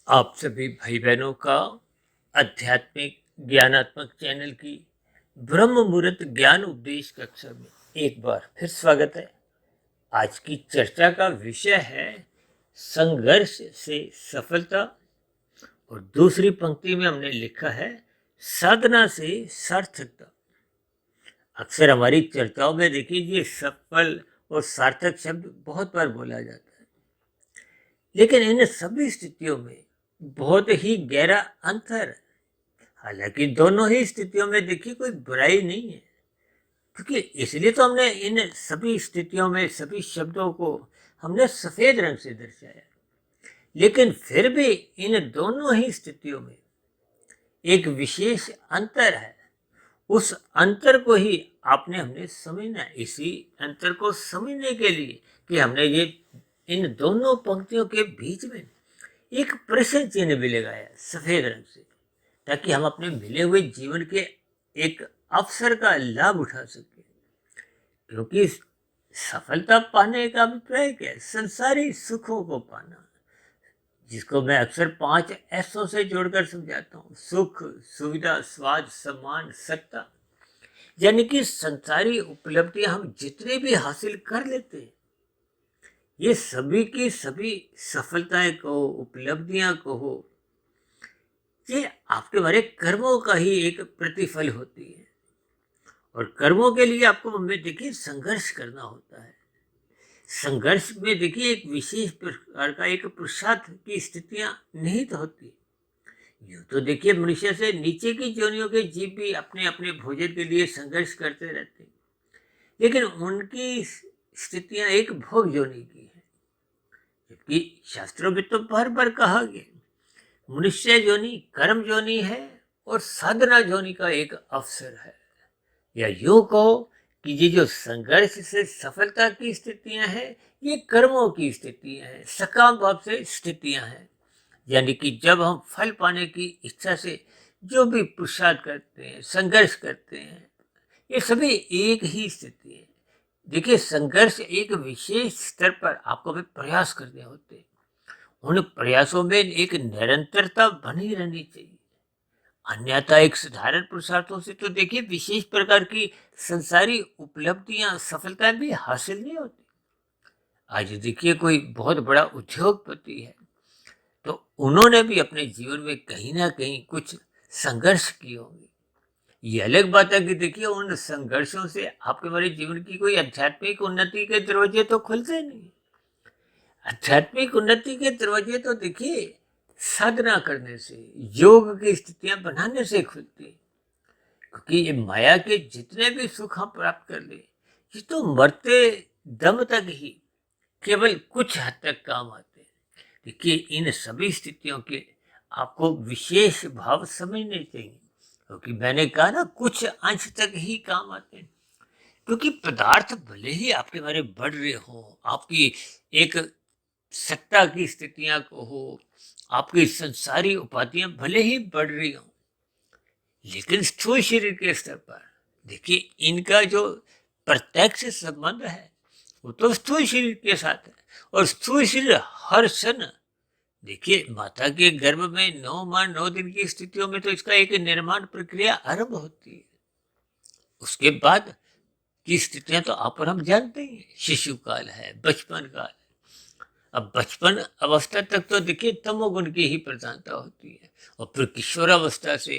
आप सभी भाई बहनों का आध्यात्मिक ज्ञानात्मक चैनल की ब्रह्म मुहूर्त ज्ञान उपदेश कक्षा में एक बार फिर स्वागत है। आज की चर्चा का विषय है संघर्ष से सफलता और दूसरी पंक्ति में हमने लिखा है साधना से सार्थकता। अक्सर हमारी चर्चाओं में देखिए ये सफल और सार्थक शब्द बहुत बार बोला जाता है, लेकिन इन सभी स्थितियों में बहुत ही गहरा अंतर है। हालांकि दोनों ही स्थितियों में देखिए कोई बुराई नहीं है, क्योंकि इसलिए तो हमने इन सभी स्थितियों में सभी शब्दों को हमने सफेद रंग से दर्शाया। लेकिन फिर भी इन दोनों ही स्थितियों में एक विशेष अंतर है। उस अंतर को ही आपने हमने समझना है। इसी अंतर को समझने के लिए कि हमने ये इन दोनों पंक्तियों के बीच में एक प्रश्न चिन्ह भी लगाया सफेद रंग से, ताकि हम अपने मिले हुए जीवन के एक अवसर का लाभ उठा सके। क्योंकि सफलता पाने का अभिप्राय क्या है? संसारी सुखों को पाना, जिसको मैं अक्सर 5 एसों से जोड़कर समझाता हूँ। सुख, सुविधा, स्वाद, सम्मान, सत्ता। यानी कि संसारी उपलब्धियां हम जितने भी हासिल कर लेते हैं, ये सभी की सभी सफलताएं कहो, उपलब्धियां कहो, ये आपके हमारे कर्मों का ही एक प्रतिफल होती है। और कर्मों के लिए आपको हमें देखिए संघर्ष करना होता है। संघर्ष में देखिए एक विशेष प्रकार का एक पुरुषार्थ की स्थितियां निहित होती है। यूं तो देखिए मनुष्य से नीचे की जोनियों के जीव भी अपने अपने भोजन के लिए संघर्ष करते रहते हैं, लेकिन उनकी स्थितियां एक भोग जोनी की है। जबकि शास्त्रों में तो बार बार कहा गया मनुष्य जोनी कर्म जोनी है और साधना जोनी का एक अवसर है। या यूं कहो कि ये जो संघर्ष से सफलता की स्थितियां हैं, ये कर्मों की स्थितियां हैं, सकाम भाव से स्थितियां हैं। यानी कि जब हम फल पाने की इच्छा से जो भी पुरुषार्थ करते हैं, संघर्ष करते हैं, ये सभी एक ही स्थिति है। देखिए संघर्ष एक विशेष स्तर पर आपको भी प्रयास करने होते हैं। उन प्रयासों में एक निरंतरता बनी रहनी चाहिए। अन्यथा एक साधारण पुरुषार्थों से तो देखिए विशेष प्रकार की संसारी उपलब्धियां, सफलताएं भी हासिल नहीं होती। आज देखिए कोई बहुत बड़ा उद्योगपति है, तो उन्होंने भी अपने जीवन में कहीं ना कहीं कुछ संघर्ष किए होंगे। ये अलग बात है कि देखिए उन संघर्षों से आपके हमारे जीवन की कोई आध्यात्मिक उन्नति के दरवाजे तो खुलते नहीं। आध्यात्मिक उन्नति के दरवाजे तो देखिए साधना करने से, योग की स्थितियां बनाने से खुलती है। क्योंकि ये माया के जितने भी सुख हम प्राप्त कर ले, ये तो मरते दम तक ही केवल कुछ हद तक काम आते हैं। देखिए इन सभी स्थितियों के आपको विशेष भाव समझने चाहिए, क्योंकि मैंने कहा ना कुछ अंश तक ही काम आते हैं। क्योंकि पदार्थ भले ही आपके बारे बढ़ रहे हो, आपकी एक सत्ता की स्थितियां को हो, आपकी संसारी उपाधियां भले ही बढ़ रही हो, लेकिन स्थूल शरीर के स्तर पर देखिए इनका जो प्रत्यक्ष संबंध है वो तो स्थूल शरीर के साथ है। और स्थूल शरीर हर क्षण देखिए माता के गर्भ में 9 माह 9 दिन की स्थितियों में तो इसका एक निर्माण प्रक्रिया आरंभ होती है। उसके बाद की स्थितियां तो आप और हम जानते ही हैं। शिशु काल है, बचपन काल है। अब बचपन अवस्था तक तो देखिए तमोगुण की ही प्रधानता होती है, और फिर किशोरावस्था से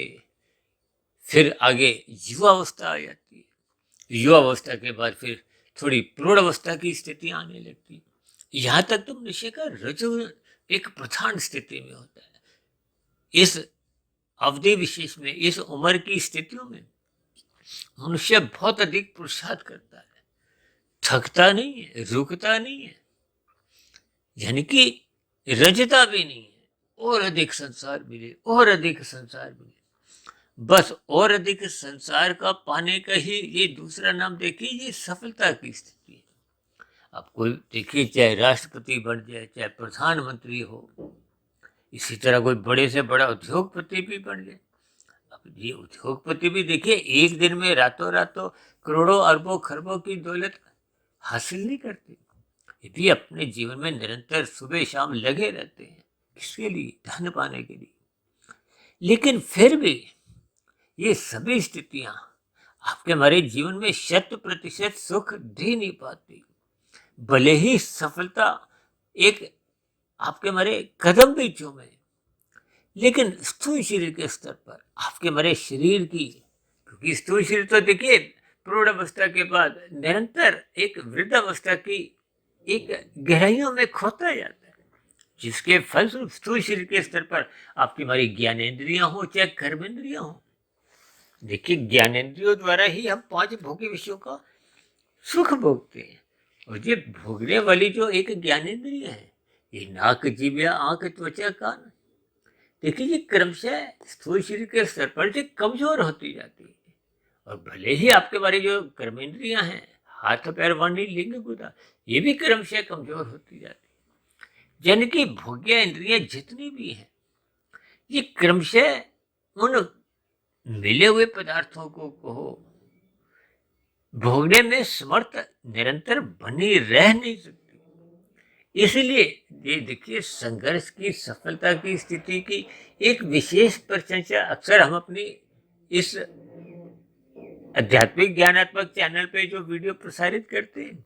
फिर आगे युवावस्था आ जाती है। युवावस्था के बाद फिर थोड़ी प्रौढ़ अवस्था की स्थिति आने लगती है। यहाँ तक तो मनुष्य का रजोगुण एक प्रधान स्थिति में होता है। इस अवधि विशेष में, इस उम्र की स्थितियों में मनुष्य बहुत अधिक पुरुषार्थ करता है, थकता नहीं है, रुकता नहीं है, यानी कि रजता भी नहीं है। और अधिक संसार मिले, और अधिक संसार मिले, बस और अधिक संसार का पाने का ही ये दूसरा नाम देखिए, ये सफलता की स्थिति है। अब कोई देखिए चाहे राष्ट्रपति बन जाए, चाहे प्रधानमंत्री हो, इसी तरह कोई बड़े से बड़ा उद्योगपति भी बन जाए। अब ये उद्योगपति भी देखिए एक दिन में रातों रातों करोड़ों अरबों खरबों की दौलत हासिल नहीं करते। ये भी अपने जीवन में निरंतर सुबह शाम लगे रहते हैं। किसके लिए? धन पाने के लिए। लेकिन फिर भी ये सभी स्थितियां आपके हमारे जीवन में 100% सुख दे नहीं पाती। भले ही सफलता एक आपके हमारे कदम भी चूमे, लेकिन स्थूल शरीर के स्तर पर आपके हमारे शरीर की, क्योंकि स्थूल शरीर तो देखिए प्रौढ़ अवस्था के बाद निरंतर एक वृद्धावस्था की एक गहराइयों में खोता जाता है, जिसके फलस्वरूप स्थूल शरीर के स्तर पर आपकी हमारी ज्ञानेंद्रियां हो चाहे कर्मेंद्रियां हो। देखिए ज्ञानेंद्रियों द्वारा ही हम 5 भोग्य विषयों का सुख भोगते हैं। और ये भोगने वाली जो एक ज्ञानेंद्रिय है, ये नाक जीभ आंख त्वचा कान, देखिए ये क्रमशः स्थूल शरीर के स्तर पर से कमजोर होती जाती है। और भले ही आपके बारे जो कर्मेंद्रियां हैं, हाथ पैर वाणी लिंग गुदा, ये भी क्रमशः कमजोर होती जाती है। यानी कि भोग्य इंद्रियां जितनी भी हैं, ये क्रमशः उन मिले हुए पदार्थों को भोगने में समर्थ निरंतर बनी रह नहीं सकती। इसलिए ये देखिए संघर्ष की सफलता की स्थिति की एक विशेष प्रशंसा अक्सर हम अपनी इस आध्यात्मिक ज्ञानात्मक चैनल पे जो वीडियो प्रसारित करते हैं,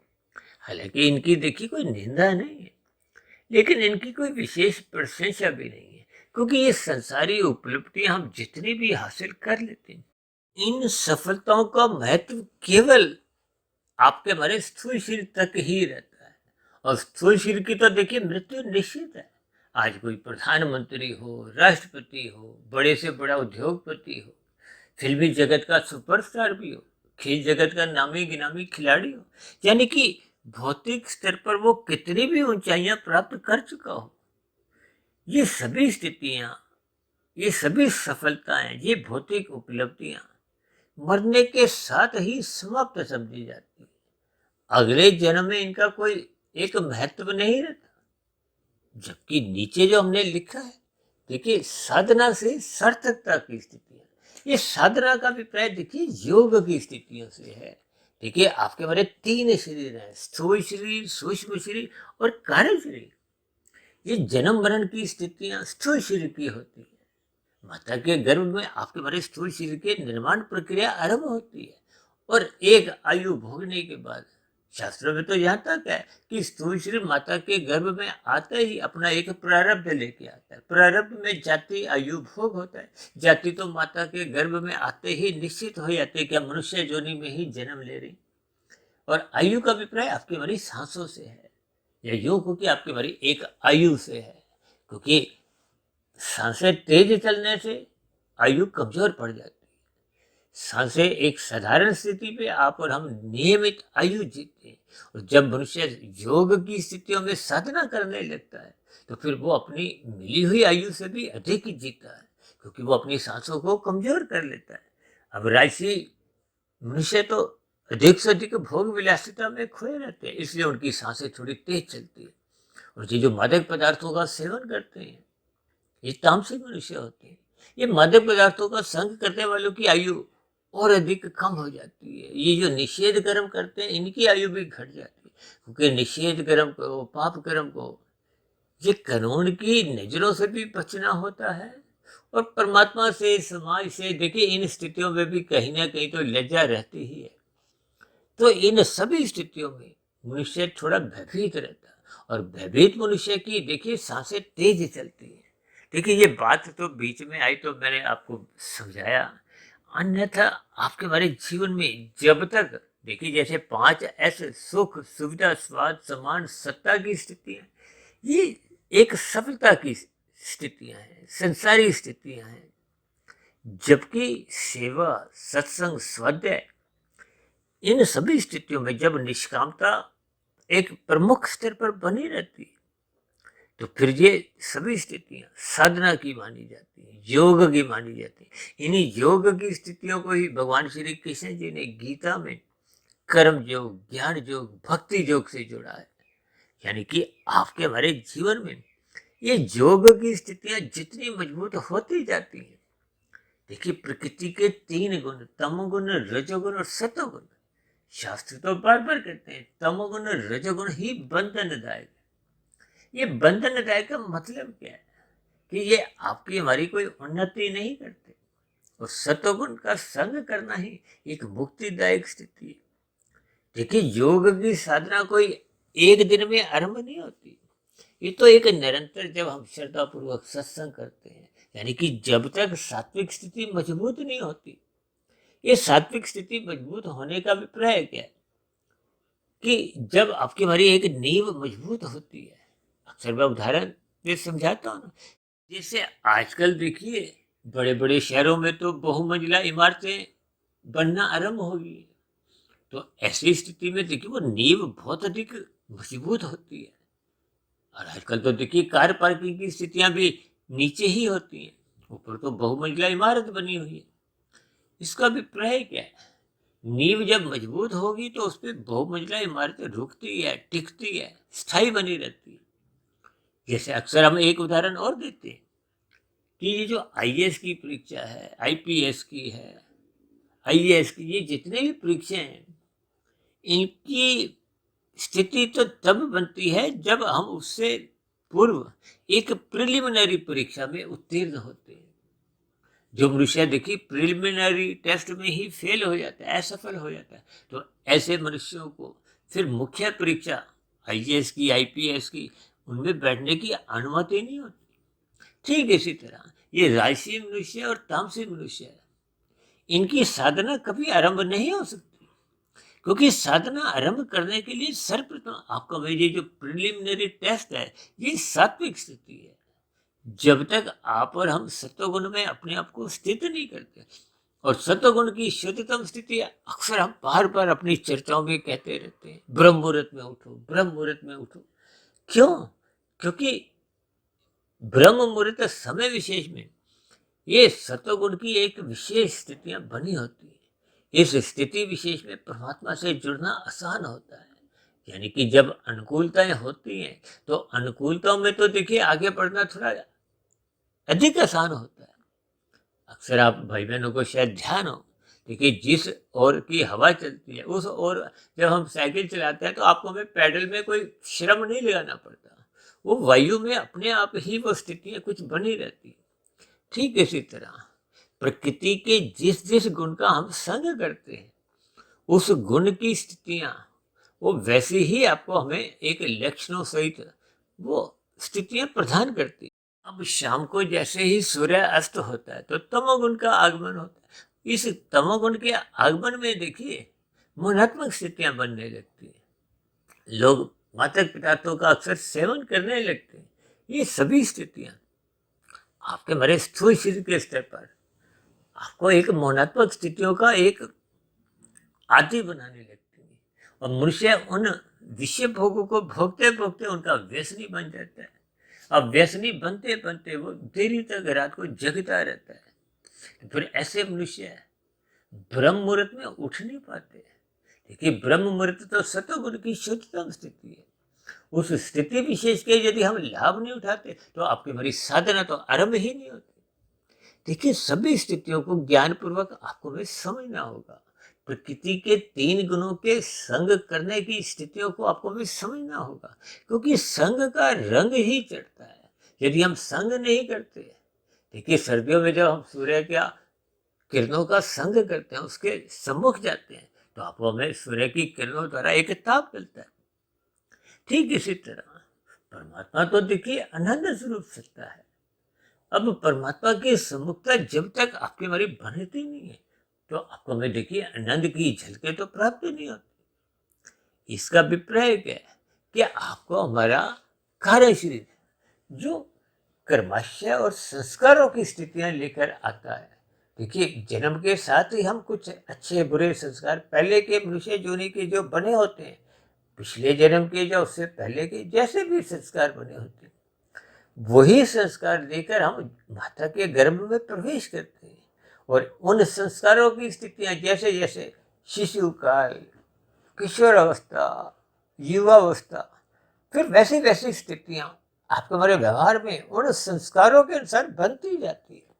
हालांकि इनकी देखिए कोई निंदा नहीं है, लेकिन इनकी कोई विशेष प्रशंसा भी नहीं है, क्योंकि ये संसारी उपलब्धियां हम जितनी भी हासिल कर लेते हैं, इन सफलताओं का महत्व केवल आपके हमारे स्थूल शरीर तक ही रहता है। और स्थूल शरीर की तो देखिए मृत्यु निश्चित है। आज कोई प्रधानमंत्री हो, राष्ट्रपति हो, बड़े से बड़ा उद्योगपति हो, फिल्मी जगत का सुपरस्टार भी हो, खेल जगत का नामी गिनामी खिलाड़ी हो, यानी कि भौतिक स्तर पर वो कितनी भी ऊंचाइयां प्राप्त कर चुका हो, ये सभी स्थितियां, ये सभी सफलताएं, ये भौतिक उपलब्धियां मरने के साथ ही समाप्त समझी जाती है। अगले जन्म में इनका कोई एक महत्व नहीं रहता। जबकि नीचे जो हमने लिखा है, देखिए साधना से सार्थकता की स्थितियां, ये साधना का अभिप्राय देखिए योग की स्थितियों से है। देखिए आपके हमारे 3 शरीर हैं, स्थूल शरीर, सूक्ष्म शरीर और कार्य शरीर। ये जन्म मरण की स्थितियां स्थूल शरीर की होती है। माता के गर्भ में आपके हमारे स्थूल शरीर के निर्माण प्रक्रिया आरंभ होती है, और एक आयु भोगने के बाद शास्त्रों में तो यहाँ तक है कि स्थूल शरीर माता के गर्भ में आते ही अपना एक प्रारब्ध लेके आता है। प्रारब्ध में जाति आयु भोग होता है। जाति तो माता के गर्भ में आते ही निश्चित हो जाते हैं कि हम मनुष्य योनि में ही जन्म ले रही। और आयु का अभिप्राय आपकी हमारी सांसों से है, या यूं हो कि आपकी हमारी एक आयु से है, क्योंकि सांसें तेज चलने से आयु कमजोर पड़ जाती है। सांसें एक साधारण स्थिति पे आप और हम नियमित आयु जीते हैं। और जब मनुष्य योग की स्थितियों में साधना करने लगता है, तो फिर वो अपनी मिली हुई आयु से भी अधिक जीता है, क्योंकि वो अपनी सांसों को कमजोर कर लेता है। अब राजसी मनुष्य तो अधिक से अधिक भोग विलासिता में खोए रहते हैं, इसलिए उनकी सांसें थोड़ी तेज चलती है। और ये जो मादक पदार्थों का सेवन करते हैं, ये तामसिक मनुष्य होते हैं। ये मादक पदार्थों का संग करने वालों की आयु और अधिक कम हो जाती है। ये जो निषेध कर्म करते हैं, इनकी आयु भी घट जाती है, क्योंकि निषेध कर्म को, पाप कर्म को, ये कानून की नजरों से भी बचना होता है, और परमात्मा से, समाज से, देखिए इन स्थितियों में भी कहीं ना कहीं तो लज्जा रहती ही है। तो इन सभी स्थितियों में मनुष्य थोड़ा भयभीत रहता है, और भयभीत मनुष्य की देखिए सांसें तेज चलती है। देखिए ये बात तो बीच में आई तो मैंने आपको समझाया, अन्यथा आपके हमारे जीवन में जब तक देखिए जैसे 5 ऐसे सुख सुविधा स्वाद सम्मान सत्ता की स्थितियां, ये एक सफलता की स्थितियां हैं, संसारी स्थितियां हैं। जबकि सेवा सत्संग स्वाध्याय, इन सभी स्थितियों में जब निष्कामता एक प्रमुख स्तर पर बनी रहती है, तो फिर ये सभी स्थितियां साधना की मानी जाती है, योग की मानी जाती है। इन्हीं योग की स्थितियों को ही भगवान श्री कृष्ण जी ने गीता में कर्म योग, ज्ञान योग, भक्ति योग से जोड़ा है। यानी कि आपके हमारे जीवन में ये योग की स्थितियां जितनी मजबूत होती जाती हैं, देखिए प्रकृति के 3 गुण, तमोगुण, रजोगुण और सतोगुण, शास्त्र तो बार बार कहते हैं तमोगुण रजोगुण ही बंधनदायक। ये बंधनदायक का मतलब क्या है? कि ये आपकी हमारी कोई उन्नति नहीं करते। और सतोगुण का संग करना ही एक मुक्तिदायक स्थिति है। देखिए, योग की साधना कोई एक दिन में आरंभ नहीं होती। ये तो एक निरंतर, जब हम श्रद्धा पूर्वक सत्संग करते हैं, यानी कि जब तक सात्विक स्थिति मजबूत नहीं होती। ये सात्विक स्थिति मजबूत होने का अभिप्राय क्या है? कि जब आपकी हमारी एक नींव मजबूत होती है। अक्सर मैं उदाहरण दे समझाता हूँ ना। जैसे आजकल देखिए, बड़े बड़े शहरों में तो बहुमंजिला इमारतें बनना आरंभ हो गई है। तो ऐसी स्थिति में देखिए, वो नींव बहुत अधिक मजबूत होती है। और आजकल तो देखिए, कार पार्किंग की स्थितियां भी नीचे ही होती हैं, ऊपर तो बहुमंजिला इमारत बनी हुई है। इसका अभिप्राय क्या है? नींव जब मजबूत होगी तो उस पर बहुमंजिला इमारतें रुकती है, टिकती है, स्थायी बनी रहती है। जैसे अक्सर हम एक उदाहरण और देते हैं कि ये जो आईएएस की परीक्षा है, आईपीएस की है, आईएएस की, ये जितने भी परीक्षाएं हैं, इनकी स्थिति तो तब बनती है जब हम उससे पूर्व एक प्रिलिमिनरी परीक्षा में उत्तीर्ण होते हैं। जो मनुष्य देखिए प्रिलिमिनरी टेस्ट में ही फेल हो जाता है, असफल हो जाता है, तो ऐसे मनुष्यों को फिर मुख्य परीक्षा आईएएस की, आईपीएस की, उनमें बैठने की अनुमति नहीं होती। ठीक इसी तरह ये राजसी मनुष्य और तामसी मनुष्य है, इनकी साधना कभी आरंभ नहीं हो सकती। क्योंकि साधना आरंभ करने के लिए सर्वप्रथम आपका ये जो प्रिलिमिनरी टेस्ट है, ये सात्विक स्थिति है। जब तक आप और हम सत्वगुण में अपने आप को स्थित नहीं करते, और सत्वगुण की शुद्धतम स्थिति अक्सर हम बार बार अपनी चर्चाओं में कहते रहते हैं, ब्रह्म मुहूर्त में उठो, ब्रह्म मुहूर्त में उठो। क्यों? क्योंकि ब्रह्म मुहूर्त समय विशेष में ये सत्वगुण की एक विशेष स्थितियां बनी होती है। इस स्थिति विशेष में परमात्मा से जुड़ना आसान होता है। यानी कि जब अनुकूलताएं होती हैं, तो अनुकूलताओं में तो देखिए आगे बढ़ना थोड़ा अधिक आसान होता है। अक्सर आप भाई बहनों को शायद ध्यान हो, देखिए जिस ओर की हवा चलती है उस ओर जब हम साइकिल चलाते हैं तो आपको हमें पैडल में कोई श्रम नहीं लगाना पड़ता। वो वायु में अपने आप ही वो स्थितियां कुछ बनी रहती है। ठीक इसी तरह प्रकृति के जिस जिस गुण का हम संग करते हैं, उस गुण की स्थितियां वो वैसे ही आपको हमें एक लक्षणों सहित वो स्थितियां प्रदान करती है। अब शाम को जैसे ही सूर्य अस्त होता है तो तमोगुण का आगमन होता है। इस तमोगुण के आगमन में देखिए मोहात्मक स्थितियां बनने लगती है। लोग मादक पदार्थों का अक्सर सेवन करने लगते हैं। ये सभी स्थितियां आपके हमारे स्थूल शरीर के स्तर पर आपको एक मोहात्मक स्थितियों का एक आदि बनाने लगती है। और मनुष्य उन विषय भोगों को भोगते भोगते उनका व्यसनी बन जाता है। अब व्यसनी बनते बनते वो देरी तक रात को जगता रहता है। फिर ऐसे मनुष्य ब्रह्म मुहूर्त में उठ नहीं पाते। देखिए, ब्रह्म मुहूर्त तो सतोगुण की शुद्धतम स्थिति है। उस स्थिति विशेष के यदि हम लाभ नहीं उठाते तो आपकी हमारी साधना तो आरंभ ही नहीं होती। देखिए, सभी स्थितियों को ज्ञान पूर्वक आपको में समझना होगा। प्रकृति के 3 गुणों के संग करने की स्थितियों को आपको भी समझना होगा, क्योंकि संग का रंग ही चढ़ता है यदि हम संग नहीं करते। देखिए, सर्दियों में जब हम सूर्य के किरणों का संग करते हैं, उसके सम्मुख जाते हैं, तो आपको हमें सूर्य की किरणों द्वारा एक ताप मिलता है। ठीक इसी तरह परमात्मा तो देखिए अनंत स्वरूप सत्ता है। अब परमात्मा की सम्मुखता जब तक आपकी हमारी बनती नहीं है, तो आपको हमें देखिए आनंद की झलकें तो प्राप्त नहीं होती। इसका अभिप्राय क्या है? कि आपको हमारा कार्य शरीर जो कर्माशय और संस्कारों की स्थितियां लेकर आता है। देखिए, जन्म के साथ ही हम कुछ अच्छे बुरे संस्कार पहले के मनुष्य योनि के जो बने होते हैं, पिछले जन्म के जो उससे पहले के जैसे भी संस्कार बने होते हैं, वही संस्कार लेकर हम माता के गर्भ में प्रवेश करते हैं। और उन संस्कारों की स्थितियां जैसे जैसे शिशु काल, किशोर अवस्था, युवावस्था, फिर वैसी वैसी स्थितियां आपके हमारे व्यवहार में उन संस्कारों के अनुसार बनती जाती है।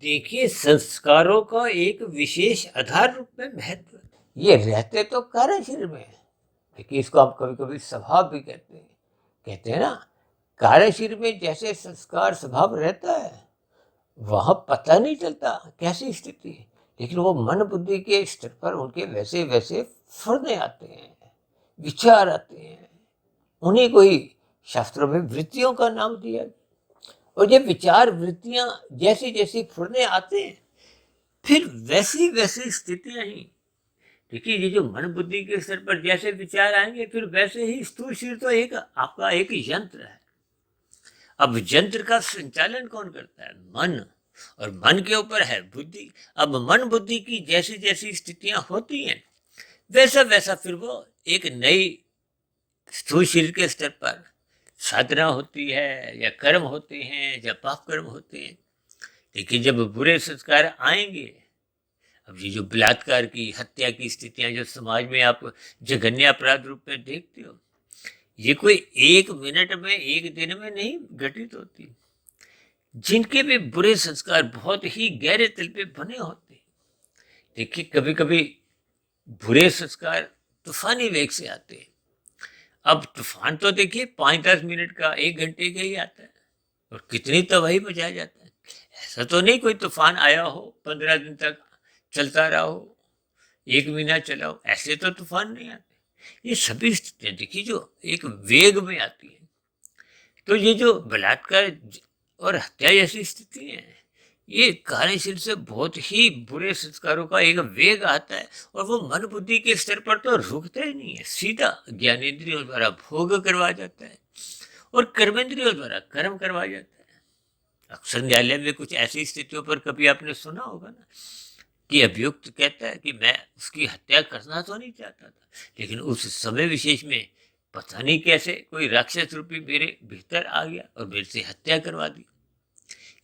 देखिए, संस्कारों का एक विशेष आधार रूप में महत्व ये रहते तो कार्य शरीर में है। देखिए, इसको आप कभी कभी स्वभाव भी कहते हैं ना, कार्य शरीर में जैसे संस्कार स्वभाव रहता है, वहां पता नहीं चलता कैसी स्थिति है, लेकिन वो मन बुद्धि के स्तर पर उनके वैसे वैसे फुरने आते हैं, विचार आते हैं। उन्हीं को ही शास्त्रों में वृत्तियों का नाम दिया। और ये विचार वृत्तियां जैसी जैसी फुरने आते हैं, फिर वैसी वैसी स्थितियां ही, देखिए ये जो मन बुद्धि के स्तर पर जैसे विचार आएंगे, फिर वैसे ही स्थूल शरीर तो एक आपका एक यंत्र है। अब यंत्र का संचालन कौन करता है? मन। और मन के ऊपर है बुद्धि। अब मन बुद्धि की जैसी जैसी स्थितियां होती हैं, वैसा वैसा फिर वो एक नई स्थूल शरीर के स्तर पर साधना होती है, या कर्म होते हैं, या पाप कर्म होते हैं। लेकिन जब बुरे संस्कार आएंगे, अब ये जो बलात्कार की, हत्या की स्थितियां जो समाज में आप जघन्य अपराध रूप में देखते हो, ये कोई एक मिनट में, एक दिन में नहीं घटित होती। जिनके भी बुरे संस्कार बहुत ही गहरे तल पे बने होते, देखिए कभी कभी बुरे संस्कार तूफानी वेग से आते हैं। अब तूफान तो देखिए 5-10 मिनट का, 1 घंटे का ही आता है, और कितनी तबाही मचाया जाता है। ऐसा तो नहीं कोई तूफान आया हो 15 दिन तक चलता रहा हो, 1 महीना चला हो, ऐसे तो तूफान नहीं आते। ये सभी स्थितियां देखिए जो एक वेग में आती है। तो ये जो बलात्कार और हत्या जैसी स्थिति है, ये कार्यशील से बहुत ही बुरे संस्कारों का एक वेग आता है, और वो मन बुद्धि के स्तर पर तो रुकता ही नहीं है, सीधा ज्ञानेंद्रियों द्वारा भोग करवा जाता है, और कर्मेंद्रियों द्वारा कर्म करवा जाता है। अक्सर न्यायालय में कुछ ऐसी स्थितियों पर कभी आपने सुना होगा ना, कि अभियुक्त कहता है कि मैं उसकी हत्या करना तो नहीं चाहता था, लेकिन उस समय विशेष में पता नहीं कैसे कोई राक्षस रूपी मेरे भीतर आ गया और मेरे से हत्या करवा दी।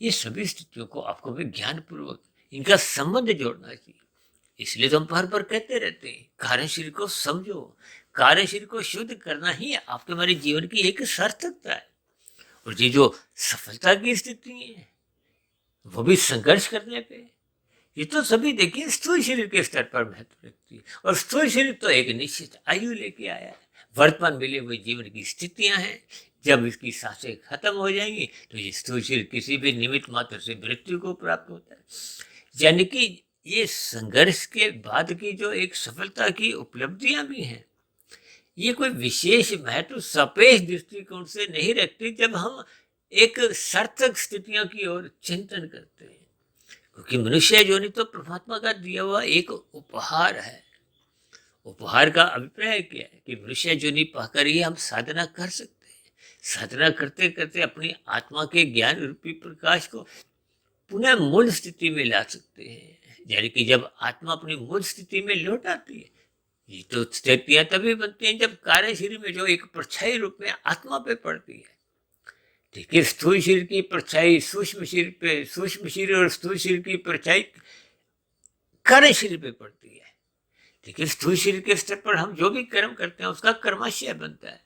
ये सभी स्थितियों को आपको भी ज्ञान पूर्वक इनका संबंध जोड़ना चाहिए। इसलिए तो हम बार बार कहते रहते हैं, कार्यशील को समझो, कार्यशील को शुद्ध करना ही आपके हमारे जीवन की एक सार्थकता है। और ये जो सफलता की स्थिति है, वो भी संघर्ष करने पे, ये तो सभी देखिए स्थूल शरीर के स्तर पर महत्व रखती है। और स्थूल शरीर तो एक निश्चित आयु लेके आया है, वर्तमान मिले हुए जीवन की स्थितियां हैं। जब इसकी सांसें खत्म हो जाएंगी, तो ये स्थूल शरीर किसी भी निमित्त मात्र से मृत्यु को प्राप्त होता है। यानी कि ये संघर्ष के बाद की जो एक सफलता की उपलब्धियां भी हैं, ये कोई विशेष महत्व सापेक्ष दृष्टिकोण से नहीं रखती, जब हम एक सार्थक स्थितियों की ओर चिंतन करते हैं। क्योंकि मनुष्य योनि तो परमात्मा का दिया हुआ एक उपहार है। उपहार का अभिप्राय क्या है? कि मनुष्य योनि पाकर ही हम साधना कर सकते हैं। साधना करते करते अपनी आत्मा के ज्ञान रूपी प्रकाश को पुनः मूल स्थिति में ला सकते हैं। यानी कि जब आत्मा अपनी मूल स्थिति में लौट आती है, ये तो स्थितियां तभी बनती हैं जब कार्य शरीर में जो एक परछाई रूप में आत्मा पे पड़ती है। देखिए स्थूल शरीर की परछाई सूक्ष्म शरीर पे, सूक्ष्म शरीर और स्थूल शरीर की परछाई कार्य शरीर पे पड़ती है। देखिए स्थूल शरीर के स्तर पर हम जो भी कर्म करते हैं, उसका कर्माशय बनता है,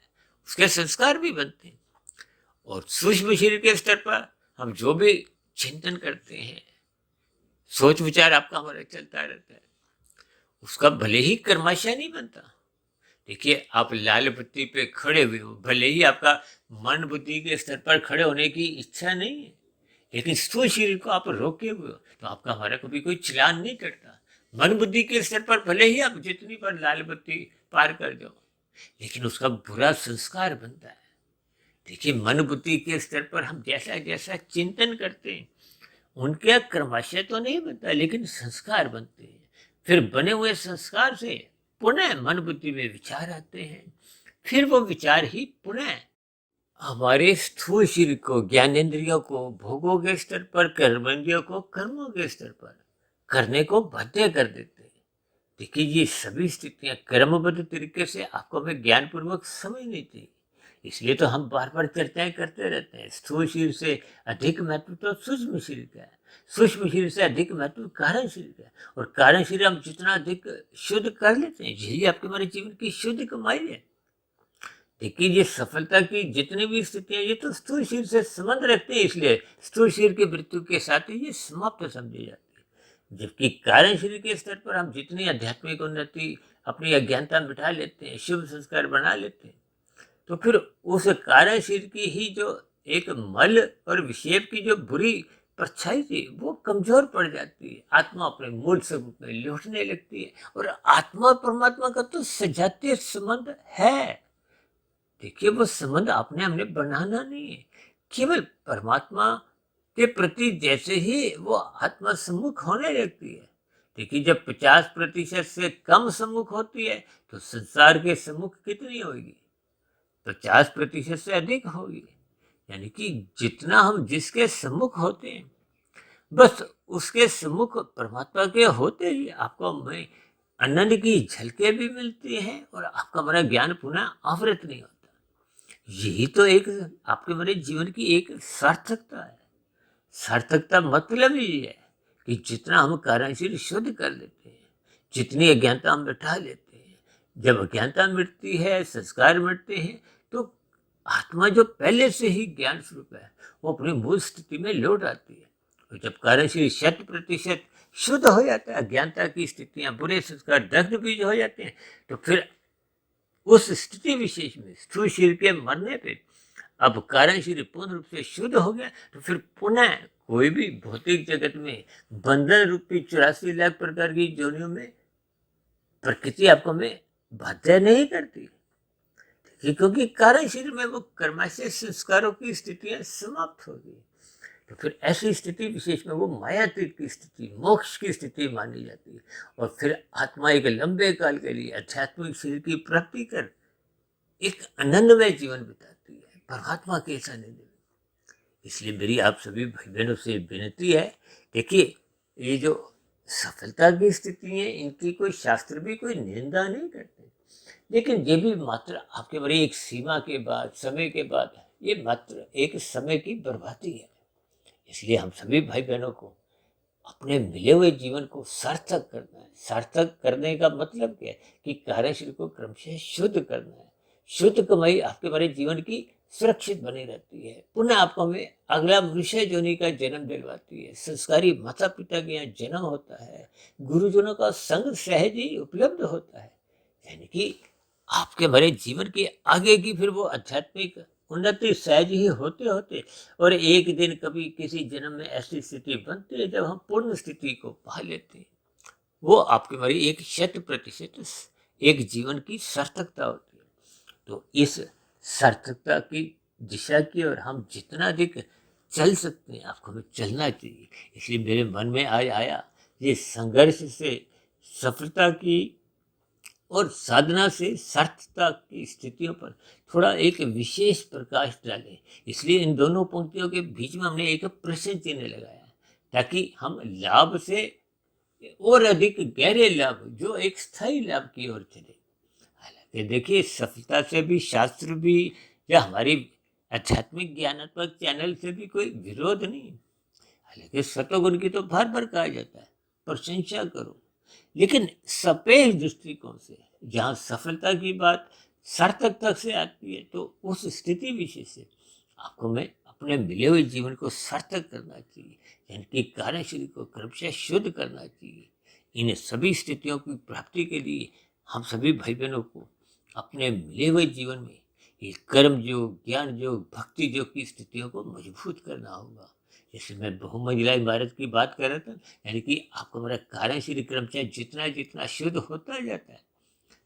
उसके संस्कार भी बनते हैं। और सूक्ष्म शरीर के स्तर पर हम जो भी चिंतन करते हैं, सोच विचार आपका हमारा चलता रहता है, उसका भले ही कर्माशय नहीं बनता। देखिए आप लाल बत्ती पे खड़े हुए हो, भले ही आपका मन बुद्धि के स्तर पर खड़े होने की इच्छा नहीं है, लेकिन स्थूल शरीर को आप रोके हुए हो, तो आपका हमारा कभी कोई चलान नहीं करता। मन बुद्धि के स्तर पर भले ही आप जितनी बार लाल बत्ती पार कर जाओ, लेकिन उसका बुरा संस्कार बनता है। देखिए मन बुद्धि के स्तर पर हम जैसा जैसा चिंतन करते हैं, उनके कर्माशय तो नहीं बनता, लेकिन संस्कार बनते हैं। फिर बने हुए संस्कार से पुनः मन बुद्धि में विचार आते हैं, फिर वो विचार ही पुनः हमारे स्थूल शरीर को, ज्ञानेंद्रियों को भोगों के स्तर पर, कर्मेंद्रियों को कर्मों के स्तर पर करने को बाध्य कर देते हैं। देखिए ये सभी स्थितियां क्रमबद्ध तरीके से आपको हमें ज्ञान पूर्वक समझनी चाहिए। इसलिए तो हम बार बार चर्चाएं करते रहते हैं। स्थूल शरीर से अधिक महत्व तो सूक्ष्म शरीर का है, सूक्ष्म शरीर से अधिक महत्व कारण शरीर का है, और कारण शरीर हम जितना अधिक शुद्ध कर लेते हैं, यही आपके हमारे जीवन की शुद्ध कमाई है। देखिए ये सफलता की जितनी भी स्थितियां, ये तो स्थूल शरीर से संबंध रखते हैं, इसलिए स्थूल शरीर की मृत्यु के साथ ही ये समाप्त समझी जाती है। जबकि कारण शरीर के स्तर पर हम जितनी आध्यात्मिक उन्नति, अपनी अज्ञानता मिटा लेते हैं, शुभ संस्कार बना लेते हैं, तो फिर उस कार्यशील की ही जो एक मल और विक्षेप की जो बुरी परछाई थी वो कमजोर पड़ जाती है, आत्मा अपने मूल स्वरूप में लौटने लगती है। और आत्मा और परमात्मा का तो सजातीय संबंध है। देखिए, वो संबंध आपने हमने बनाना नहीं है। केवल परमात्मा के प्रति जैसे ही वो आत्मा सम्मुख होने लगती है, देखिए जब 50% से कम सम्मुख होती है तो संसार के सम्मुख कितनी होगी? 50% से अधिक होगी। यानी कि जितना हम जिसके सम्मुख होते हैं, बस उसके सम्मुख परमात्मा के होते ही आपको हमें आनंद की झलकें भी मिलती हैं और आपका हमारा ज्ञान पुनः आवृत नहीं होता। यही तो एक आपके मेरे जीवन की एक सार्थकता है। सार्थकता मतलब ही है कि जितना हम कार्यशील शुद्ध कर लेते हैं, जितनी अज्ञानता हम मिटा लेते हैं, जब अज्ञानता मिटती है, संस्कार मिटते हैं, तो आत्मा जो पहले से ही ज्ञान स्वरूप है वो अपनी मूल स्थिति में लौट आती है। और जब कार्यशील 100% शुद्ध हो जाता है, अज्ञानता की स्थितियां, बुरे संस्कार दग्ध बीज हो जाते हैं, तो फिर उस स्थिति विशेष में स्थूल शरीर के मरने पे अब कारण शरीर पूर्ण रूप से शुद्ध हो गया, तो फिर पुनः कोई भी भौतिक जगत में बंधन रूपी 84 लाख प्रकार की जोनियों में प्रकृति आपको में बाध्य नहीं करती, क्योंकि कारण शरीर में वो कर्माशय संस्कारों की स्थितियां समाप्त हो गई। तो फिर ऐसी स्थिति विशेष में वो मायातीत की स्थिति, मोक्ष की स्थिति मानी जाती है। और फिर आत्मा एक लंबे काल के लिए आध्यात्मिक शरीर की प्राप्ति कर एक आनंदमय जीवन बिताती है, परमात्मा के सानिध्य में। इसलिए मेरी आप सभी भाई बहनों से विनती है, देखिए ये जो सफलता की स्थिति है इनकी कोई शास्त्र भी कोई निंदा नहीं करते, लेकिन ये भी मात्र आपके बड़े एक सीमा के बाद, समय के बाद, ये मात्र एक समय की बर्बादी है। इसलिए हम सभी भाई बहनों को अपने मिले हुए जीवन को सार्थक करना है। सार्थक करने का मतलब क्या है कि कार्यशील को क्रमशः शुद्ध करना है। शुद्ध कमाई आपके हमारे जीवन की सुरक्षित बनी रहती है, पुनः आपको हमें अगला मनुष्य जोनि का जन्म दिलवाती है, संस्कारी माता पिता के यहाँ जन्म होता है, गुरुजनों का संग सहज ही उपलब्ध होता है। यानी कि आपके हमारे जीवन के आगे की फिर वो आध्यात्मिक उन्नति सहज ही होते होते और एक दिन कभी किसी जन्म में ऐसी स्थिति बनती है जब हम पूर्ण स्थिति को पा लेते हैं। वो आपके हमारी एक 100% एक जीवन की सार्थकता होती है। तो इस सार्थकता की दिशा की और हम जितना अधिक चल सकते हैं आपको हमें चलना चाहिए। इसलिए मेरे मन में आज आया ये संघर्ष से सफलता की और साधना से सार्थकता की स्थितियों पर थोड़ा एक विशेष प्रकाश डालें। इसलिए इन दोनों पंक्तियों के बीच में हमने एक प्रश्न चिन्ह लगाया ताकि हम लाभ से और अधिक गहरे लाभ, जो एक स्थायी लाभ की ओर चले। हालांकि देखिए, सफलता से भी शास्त्र भी या हमारी आध्यात्मिक ज्ञानात्मक चैनल से भी कोई विरोध नहीं। हालांकि सतोगुण की तो बार बार कहा जाता है प्रशंसा करो, लेकिन सपेश दृष्टिकोण से जहाँ सफलता की बात सार्थकता से आती है, तो उस स्थिति विशेष से आपको मैं अपने मिले हुए जीवन को सार्थक करना चाहिए, यानी कि कार्यशरीर को क्रमशः शुद्ध करना चाहिए। इन सभी स्थितियों की प्राप्ति के लिए हम सभी भाई बहनों को अपने मिले हुए जीवन में ये कर्म योग, ज्ञान योग, भक्ति योग की स्थितियों को मजबूत करना होगा। जैसे मैं बहुमंजिला इमारत की बात कर रहा था, यानी कि आपको मेरा कार्यशील क्रमशः जितना जितना शुद्ध होता जाता है,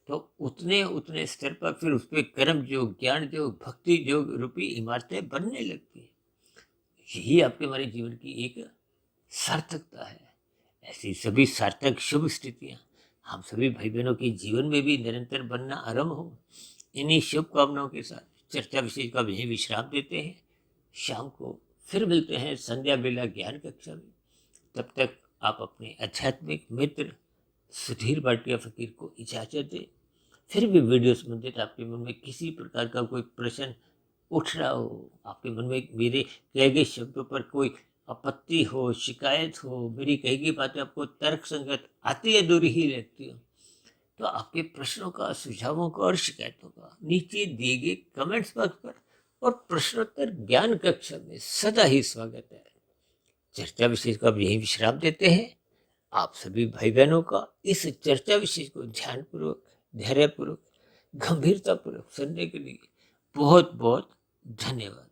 तो उतने उतने स्तर पर फिर उस पर कर्म योग, ज्ञान योग, भक्ति योग रूपी इमारतें बनने लगती है। यही आपके हमारे जीवन की एक सार्थकता है। ऐसी सभी सार्थक शुभ स्थितियां हम सभी भाई बहनों के जीवन में भी निरंतर बनना आरंभ हो। इन्हीं शुभकामनाओं के साथ चर्चा विशेष का यहीं विश्राम देते हैं। शाम को फिर मिलते हैं संध्या बेला ज्ञान कक्षा में। तब तक आप अपने आध्यात्मिक मित्र सुधीर भाटिया फकीर को इजाजत दें। फिर भी वीडियो संबंधित आपके मन में किसी प्रकार का कोई प्रश्न उठ रहा हो, आपके मन में मेरे कहे गए शब्दों पर कोई आपत्ति हो, शिकायत हो, मेरी कही गई बातें आपको तर्क संगत आती है, दूरी ही लगती हो, तो आपके प्रश्नों का, सुझावों का और शिकायतों का नीचे दिए गए कमेंट्स बॉक्स पर और प्रश्नोत्तर ज्ञान कक्षा में सदा ही स्वागत है। चर्चा विशेष को अब यही विश्राम देते हैं। आप सभी भाई बहनों का इस चर्चा विशेष को ध्यानपूर्वक, धैर्यपूर्वक, गंभीरतापूर्वक सुनने के लिए बहुत बहुत धन्यवाद।